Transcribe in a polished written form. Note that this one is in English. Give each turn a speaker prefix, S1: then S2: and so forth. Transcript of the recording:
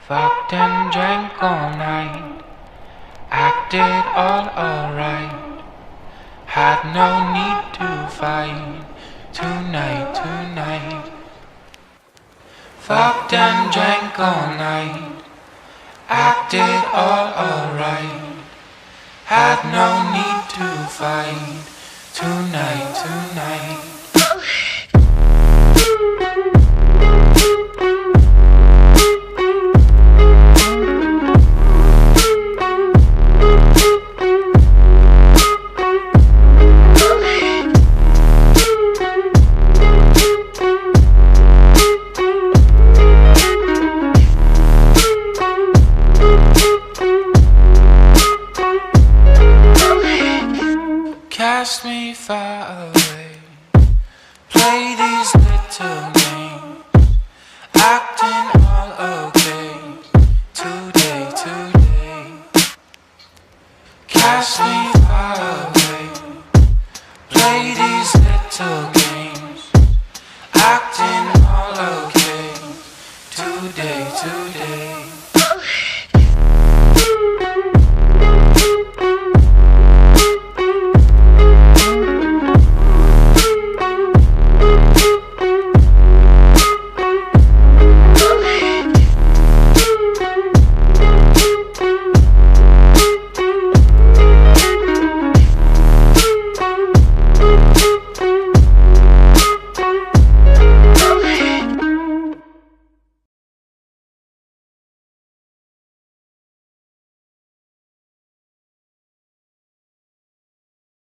S1: Fucked and drank all night, acted all alright. Had no need to fight tonight. Fucked and drank all night, acted all alright. Had no need to fight tonight. Cast me far away, play these little games, acting all okay today. Cast me far away, play these little games.